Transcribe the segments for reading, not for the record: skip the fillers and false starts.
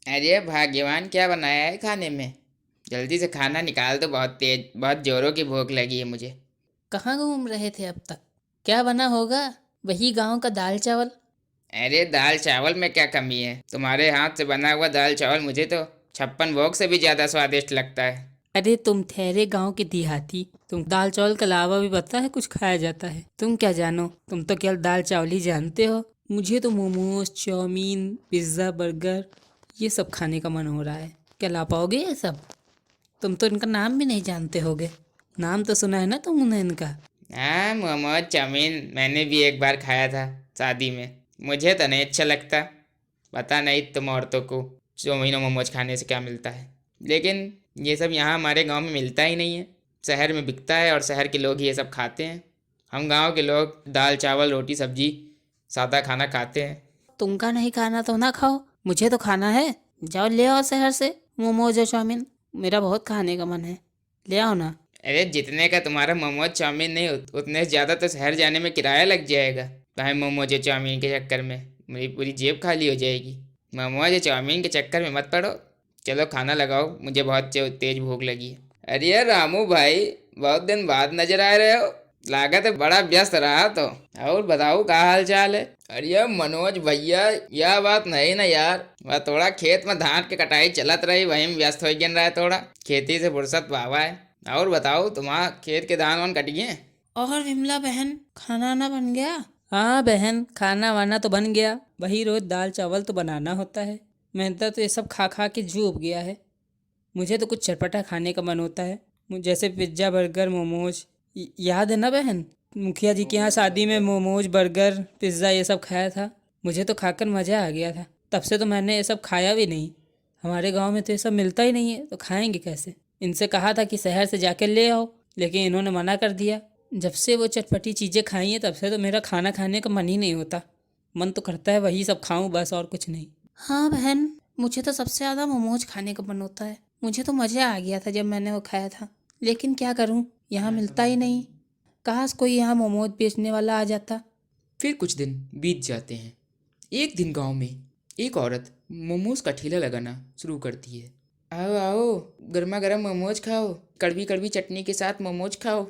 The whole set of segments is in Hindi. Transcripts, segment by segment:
अरे भाग्यवान, क्या बनाया है खाने में? जल्दी से खाना निकाल दो, बहुत तेज, बहुत जोरों की भूख लगी है मुझे। कहाँ घूम रहे थे अब तक? क्या बना होगा? वही गांव का दाल चावल। अरे दाल चावल में क्या कमी है? तुम्हारे हाथ से बना हुआ दाल चावल मुझे तो 56 भोग से भी ज्यादा स्वादिष्ट लगता है। अरे तुम ठहरे गांव के देहाती, तुम दाल चावल के अलावा भी पता है कुछ खाया जाता है? तुम क्या जानो, तुम तो केवल दाल चावल ही जानते हो। मुझे तो मोमोज, चाउमीन, पिज्ज़ा, बर्गर ये सब खाने का मन हो रहा है। क्या ला पाओगे ये सब? तुम तो इनका नाम भी नहीं जानते होगे। नाम तो सुना है ना तुमने इनका? हाँ, मोमोज चाउमीन मैंने भी एक बार खाया था, शादी में। मुझे तो नहीं अच्छा लगता। पता नहीं तुम औरतों को चाउमीन और मोमोज खाने से क्या मिलता है। लेकिन ये सब यहाँ हमारे गांव में मिलता ही नहीं है। शहर में बिकता है और शहर के लोग ही ये सब खाते हैं। हम गांव के लोग दाल चावल रोटी सब्जी सादा खाना खाते हैं। तुमका नहीं खाना तो ना खाओ, मुझे तो खाना है। जाओ ले आओ शहर से मोमोज और चाउमीन। मेरा बहुत खाने का मन है, ले आओ ना। अरे जितने का तुम्हारा मोमोज चाउमीन नहीं, उतने से ज़्यादा तो शहर जाने में किराया लग जाएगा। भाई मोमोज या चाउमीन के चक्कर में मेरी पूरी जेब खाली हो जाएगी। मोमोज या चाउमीन के चक्कर में मत पड़ो। चलो खाना लगाओ, मुझे बहुत तेज भूख लगी है। अरे यार रामू भाई, बहुत दिन बाद नजर आ रहे हो। लागत है बड़ा व्यस्त रहा तो। और बताओ क्या हाल चाल है? अरे यार मनोज भैया, यह बात नहीं ना यार। वह थोड़ा खेत में धान की कटाई चलत रही, वहीं में व्यस्त हो गया रहा है। थोड़ा खेती से फुर्सत पावा है। और बताओ, तुम्हारा खेत के धान वान कट गए? और विमला बहन, खाना ना बन गया? हाँ बहन, खाना वाना तो बन गया। वही रोज दाल चावल तो बनाना होता है। मैंने तो ये सब खा खा के जूब गया है। मुझे तो कुछ चटपटा खाने का मन होता है, जैसे पिज्ज़ा, बर्गर, मोमोज। याद है ना बहन, मुखिया जी के यहाँ शादी में मोमोज, बर्गर, पिज़्ज़ा ये सब खाया था। मुझे तो खाकर मज़ा आ गया था। तब से तो मैंने ये सब खाया भी नहीं। हमारे गांव में तो ये सब मिलता ही नहीं है, तो खाएंगे कैसे? इनसे कहा था कि शहर से जाकर ले आओ, लेकिन इन्होंने मना कर दिया। जब से वो चटपटी चीज़ें खाई हैं तब से तो मेरा खाना खाने का मन ही नहीं होता। मन तो करता है वही सब खाऊं बस, और कुछ नहीं। हाँ बहन, मुझे तो सबसे ज़्यादा मोमोज खाने का मन होता है। मुझे तो मज़ा आ गया था जब मैंने वो खाया था, लेकिन क्या करूं, यहाँ मिलता ही नहीं। काश कोई यहाँ मोमोज बेचने वाला आ जाता। फिर कुछ दिन बीत जाते हैं। एक दिन गांव में एक औरत मोमोज का ठेला लगाना शुरू करती है। आओ आओ, गर्मा गर्म मोमोज खाओ, कड़वी कड़वी चटनी के साथ मोमोज खाओ।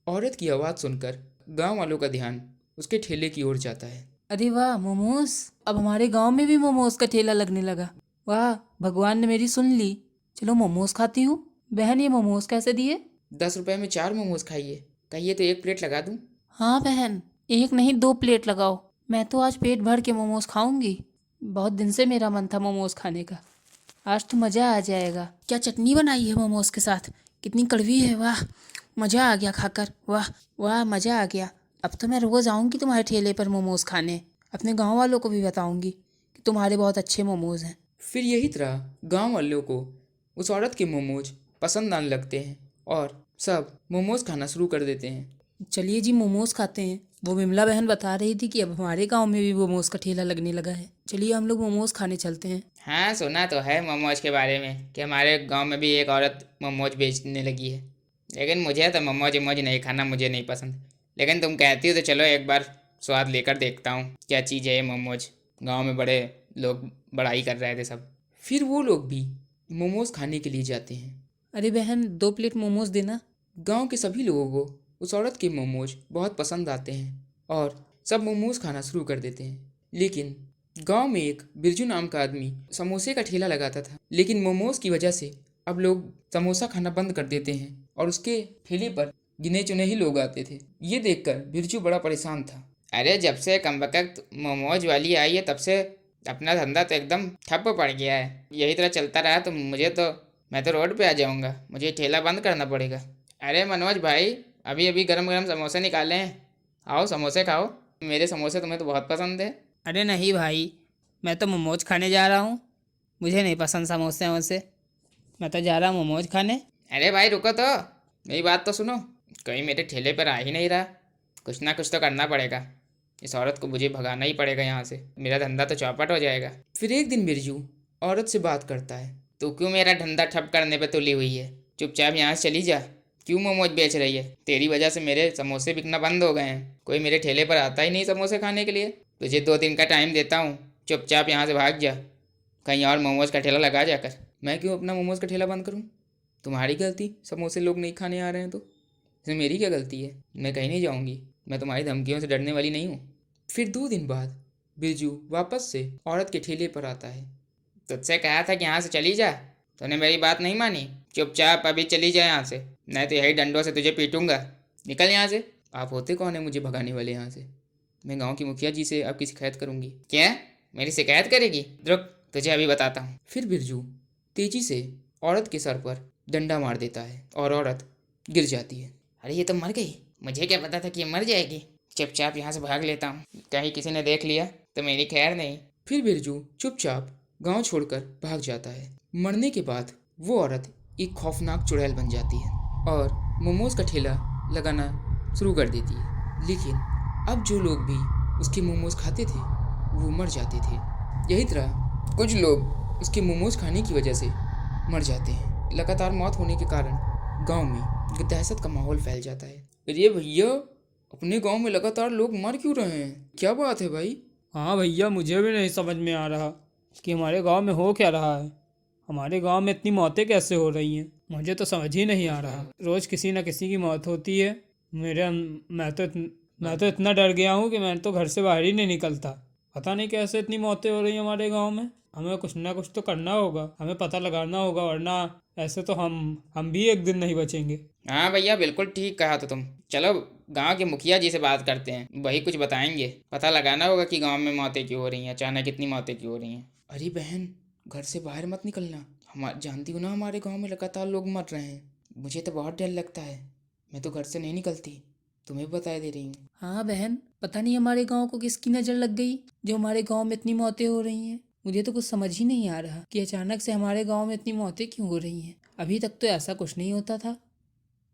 औरत की आवाज़ सुनकर गांव वालों का ध्यान उसके ठेले की ओर जाता है। अरे वाह, मोमोज! अब हमारे गांव में भी मोमोज का ठेला लगने लगा। वाह, भगवान ने मेरी सुन ली। चलो मोमोज खाती हूँ। बहन, ये मोमोज कैसे दिए? 10 रुपए में 4 मोमोज खाइए। कहिए तो एक प्लेट लगा दूं? हाँ बहन, एक नहीं 2 प्लेट लगाओ। मैं तो आज पेट भर के मोमोज खाऊंगी। बहुत दिन से मेरा मन था मोमोज खाने का। आज तो मज़ा आ जाएगा। क्या चटनी बनाई है मोमोज के साथ! कितनी कड़वी है! वाह, मज़ा आ गया खाकर। वाह वाह, मज़ा आ गया। अब तो मैं रोज़ आऊँगी तुम्हारे ठेले पर मोमोज खाने। अपने गांव वालों को भी बताऊँगी कि तुम्हारे बहुत अच्छे मोमोज हैं। फिर यही तरह गांव वालों को उस औरत के मोमोज पसंद आने लगते हैं और सब मोमोज खाना शुरू कर देते हैं। चलिए जी, मोमोज खाते हैं। वो विमला बहन बता रही थी कि अब हमारे गांव में भी मोमोज का ठेला लगने लगा है। चलिए हम लोग मोमोज खाने चलते हैं। हाँ, सुना तो है मोमोज के बारे में कि हमारे गांव में भी एक औरत मोमोज बेचने लगी है। लेकिन मुझे तो मोमोज वोमोज नहीं खाना, मुझे नहीं पसंद। लेकिन तुम कहती हो तो चलो एक बार स्वाद लेकर देखता हूँ क्या चीज़ है ये मोमोज। गांव में बड़े लोग बड़ाई कर रहे थे सब। फिर वो लोग भी मोमोज खाने के लिए जाते हैं। अरे बहन, 2 प्लेट मोमोज देना। गांव के सभी लोगों को उस औरत के मोमोज बहुत पसंद आते हैं और सब मोमोज खाना शुरू कर देते हैं। लेकिन गांव में एक बिरजू नाम का आदमी समोसे का ठेला लगाता था। लेकिन मोमोज की वजह से अब लोग समोसा खाना बंद कर देते हैं और उसके ठेले पर गिने चुने ही लोग आते थे। ये देखकर बिरजू बड़ा परेशान था। अरे जब से कमबख्त मोमोज वाली आई है तब से अपना धंधा तो एकदम ठप पड़ गया है। यही तरह चलता रहा तो मैं तो रोड पे आ जाऊंगा। मुझे ठेला बंद करना पड़ेगा। अरे मनोज भाई, अभी अभी गरम गरम समोसे निकाले हैं, आओ समोसे खाओ। मेरे समोसे तुम्हें तो बहुत पसंद है। अरे नहीं भाई, मैं तो मोमोज खाने जा रहा हूँ। मुझे नहीं पसंद समोसे वोसे। मैं तो जा रहा हूँ मोमोज खाने। अरे भाई रुको तो, मेरी बात तो सुनो। कहीं मेरे ठेले पर आ ही नहीं रहा। कुछ ना कुछ तो करना पड़ेगा। इस औरत को मुझे भगाना ही पड़ेगा यहाँ से, मेरा धंधा तो चौपट हो जाएगा। फिर एक दिन बिरजू औरत से बात करता है। तू क्यों मेरा धंधा ठप करने पे तुली हुई है? चुपचाप यहाँ से चली जा। क्यों मोमोज बेच रही है? तेरी वजह से मेरे समोसे बिकना बंद हो गए हैं। कोई मेरे ठेले पर आता ही नहीं समोसे खाने के लिए। तुझे 2 दिन का टाइम देता हूँ, चुपचाप यहाँ से भाग जा, कहीं और मोमोज का ठेला लगा जाकर। मैं क्यों अपना मोमोज का ठेला बंद करूँ? तुम्हारी गलती, समोसे लोग नहीं खाने आ रहे हैं तो इसमें मेरी क्या गलती है? मैं कहीं नहीं जाऊँगी, मैं तुम्हारी धमकियों से डरने वाली नहीं हूँ। फिर 2 दिन बाद बिरजू वापस से औरत के ठेले पर आता है। तुझसे कहा था कि यहाँ से चली जा, तूने मेरी बात नहीं मानी। चुपचाप अभी चली जा यहाँ से, नहीं तो यही डंडों से तुझे पीटूंगा। निकल यहाँ से। आप होते कौन है मुझे भगाने वाले यहाँ से? मैं गांव की मुखिया जी से आपकी शिकायत करूंगी। क्या? मेरी शिकायत करेगी? रुक, तुझे अभी बताता हूँ। फिर बिरजू तेजी से औरत के सर पर डंडा मार देता है और औरत गिर जाती है। अरे ये तो मर गई, मुझे क्या पता था कि ये मर जाएगी। चुपचाप यहाँ से भाग लेता हूँ, कहीं किसी ने देख लिया तो मेरी खैर नहीं। फिर बिरजू चुपचाप गांव छोड़कर भाग जाता है। मरने के बाद वो औरत एक खौफनाक चुड़ैल बन जाती है और मोमोज का ठेला लगाना शुरू कर देती है। लेकिन अब जो लोग भी उसके मोमोज खाते थे वो मर जाते थे। यही तरह कुछ लोग उसके मोमोज खाने की वजह से मर जाते हैं। लगातार मौत होने के कारण गांव में दहशत का माहौल फैल जाता है। अरे भैया, अपने गांव में लगातार लोग मर क्यों रहे हैं? क्या बात है भाई? हाँ भैया, मुझे भी नहीं समझ में आ रहा कि हमारे गांव में हो क्या रहा है। हमारे गांव में इतनी मौतें कैसे हो रही हैं, मुझे तो समझ ही नहीं आ रहा। रोज़ किसी न किसी की मौत होती है। मैं तो इतना डर गया हूँ कि मैं तो घर से बाहर ही नहीं निकलता। पता नहीं कैसे इतनी मौतें हो रही हैं हमारे गांव में। हमें कुछ ना कुछ तो करना होगा, हमें पता लगाना होगा, वरना ऐसे तो हम भी एक दिन नहीं बचेंगे। हाँ भैया, बिल्कुल ठीक कहा तो तुम। चलो गांव के मुखिया जी से बात करते हैं, वही कुछ बताएंगे। पता लगाना होगा कि गांव में मौतें क्यों हो रही हैं, अचानक इतनी मौतें क्यों हो रही हैं। अरे बहन, घर से बाहर मत निकलना। हम जानती हो ना, हमारे गांव में लगातार लोग मर रहे हैं। मुझे तो बहुत डर लगता है, मैं तो घर से नहीं निकलती। तुम्हें बता दे रही हूँ। हाँ बहन, पता नहीं हमारे गांव को किसकी नज़र लग गई जो हमारे गांव में इतनी मौतें हो रही हैं। मुझे तो कुछ समझ ही नहीं आ रहा कि अचानक से हमारे गांव में इतनी मौतें क्यों हो रही हैं। अभी तक तो ऐसा कुछ नहीं होता था,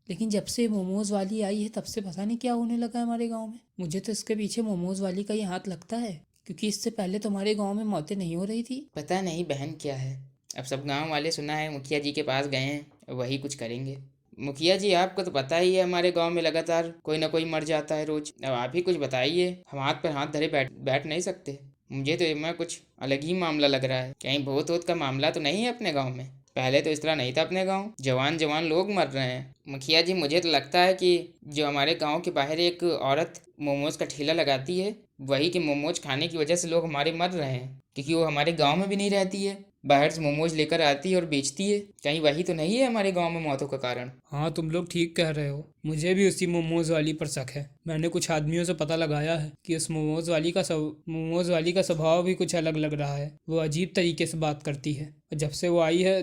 लेकिन जब से मोमोज वाली आई है तब से पता नहीं क्या होने लगा है हमारे गांव में। मुझे तो इसके पीछे मोमोज वाली का ही हाथ लगता है, क्योंकि इससे पहले तो हमारे गांव में मौतें नहीं हो रही थी। पता नहीं बहन क्या है, अब सब गांव वाले सुना है मुखिया जी के पास गए हैं, वही कुछ करेंगे। मुखिया जी, आपको तो पता ही है हमारे गांव में लगातार कोई ना कोई मर जाता है रोज। अब आप ही कुछ बताइए, हम हाथ पर हाथ धरे बैठ नहीं सकते। मुझे तो इसमें कुछ अलग ही मामला लग रहा है। कहीं भूत वूत का मामला तो नहीं है अपने गांव में? पहले तो इस तरह नहीं था अपने गांव, जवान जवान लोग मर रहे हैं। मुखिया जी, मुझे तो लगता है कि जो हमारे गांव के बाहर एक औरत मोमोज का ठेला लगाती है, वही के मोमोज खाने की वजह से लोग हमारे मर रहे हैं, क्योंकि वो हमारे गांव में भी नहीं रहती है, बाहर से मोमोज लेकर आती है और बेचती है। कहीं वही तो नहीं है हमारे गांव में मौतों का कारण? हाँ, तुम लोग ठीक कह रहे हो। मुझे भी उसी मोमोज वाली पर शक है। मैंने कुछ आदमियों से पता लगाया है कि उस मोमोज वाली का स्वभाव भी कुछ अलग लग रहा है। वो अजीब तरीके से बात करती है, और जब से वो आई है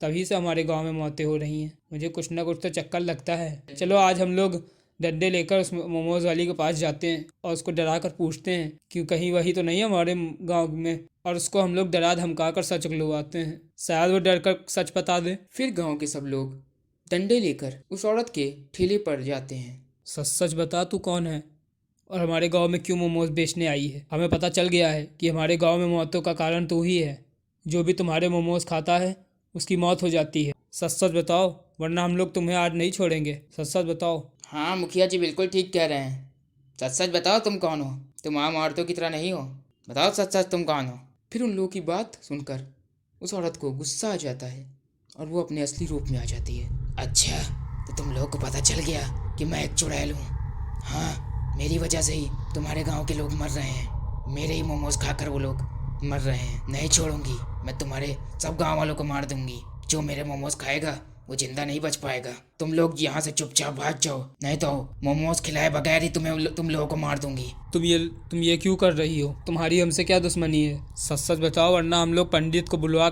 तभी से हमारे गांव में मौतें हो रही हैं। मुझे कुछ ना कुछ तो चक्कर लगता है। चलो आज हम लोग डंडे लेकर उस मोमोज वाली के पास जाते हैं और उसको डरा कर पूछते हैं कि कहीं वही तो नहीं है हमारे गांव में, और उसको हम लोग डरा धमका कर सच उगलवाते हैं। शायद वो डर कर सच बता दे। फिर गांव के सब लोग डंडे लेकर उस औरत के ठेले पर जाते हैं। सच सच बता, तू कौन है और हमारे गांव में क्यों मोमोज बेचने आई है? हमें पता चल गया है कि हमारे गांव में मौतों का कारण तू ही है। जो भी तुम्हारे मोमोज खाता है उसकी मौत हो जाती है। सच सच बताओ, वरना हम लोग तुम्हें आज नहीं छोड़ेंगे। सच सच बताओ। हाँ मुखिया जी, बिल्कुल ठीक कह रहे हैं। सच सच बताओ, तुम कौन हो? तुम आम औरतों की तरह नहीं हो। बताओ सच सच तुम कौन हो? फिर उन लोगों की बात सुनकर उस औरत को गुस्सा आ जाता है और वो अपने असली रूप में आ जाती है। अच्छा, तो तुम लोगों को पता चल गया कि मैं एक चुड़ैल हूँ? हाँ, मेरी वजह से ही तुम्हारे गांव के लोग मर रहे हैं। मेरे ही मोमोज खाकर वो लोग मर रहे हैं। नहीं छोड़ूंगी, मैं तुम्हारे सब गांव वालों को मार दूंगी। जो मेरे मोमोज खाएगा वो जिंदा नहीं बच पाएगा। तुम लोग यहाँ से चुपचाप भाग जाओ, नहीं तो मोमोज खिलाए बगैर ही तुम लोगों को मार दूंगी। तुम ये क्यों कर रही हो? तुम्हारी हमसे क्या दुश्मनी है? सच सच बताओ, वरना हम लोग पंडित को बुलवा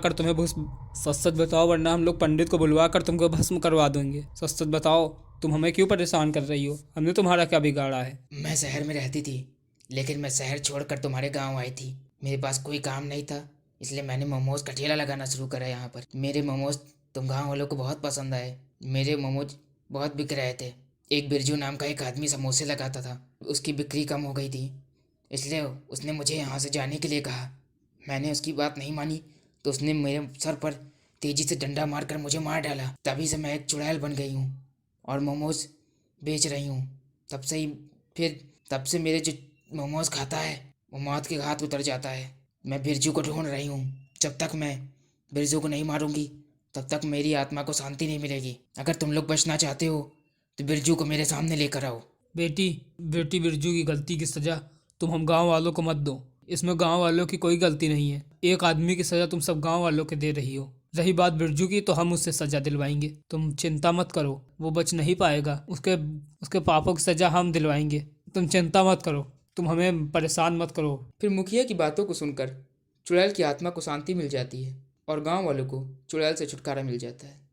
कर तुमको भस्म करवा देंगे। सच सच बताओ, तुम हमें क्यों परेशान कर रही हो? हमने तुम्हारा क्या बिगाड़ा है? मैं शहर में रहती थी, लेकिन मैं शहर छोड़कर तुम्हारे गाँव आई थी। मेरे पास कोई काम नहीं था, इसलिए मैंने मोमोज का ठेला लगाना शुरू करा यहाँ पर। मेरे मोमोज तुम गाँव वालों को बहुत पसंद आए। मेरे मोमोज बहुत बिक रहे थे। एक बिरजू नाम का एक आदमी समोसे लगाता था, उसकी बिक्री कम हो गई थी, इसलिए उसने मुझे यहाँ से जाने के लिए कहा। मैंने उसकी बात नहीं मानी तो उसने मेरे सर पर तेजी से डंडा मारकर मुझे मार डाला। तभी से मैं एक चुड़ैल बन गई हूँ और मोमोज बेच रही हूँ। तब से मेरे जो मोमोज खाता है वो मौत के घाट उतर जाता है। मैं बिरजू को ढूंढ रही हूँ। जब तक मैं बिरजू को नहीं मारूंगी तब तक मेरी आत्मा को शांति नहीं मिलेगी। अगर तुम लोग बचना चाहते हो तो बिरजू को मेरे सामने लेकर आओ। बेटी बेटी बिरजू की गलती की सजा तुम हम गांव वालों को मत दो। इसमें गांव वालों की कोई गलती नहीं है। एक आदमी की सजा तुम सब गांव वालों के दे रही हो। रही बात बिरजू की तो हम उससे सजा दिलवाएंगे। तुम चिंता मत करो, वो बच नहीं पाएगा। उसके उसके पापों की सजा हम दिलवाएंगे। तुम चिंता मत करो, तुम हमें परेशान मत करो। फिर मुखिया की बातों को सुनकर चुड़ैल की आत्मा को शांति मिल जाती है और गांव वालों को चुड़ैल से छुटकारा मिल जाता है।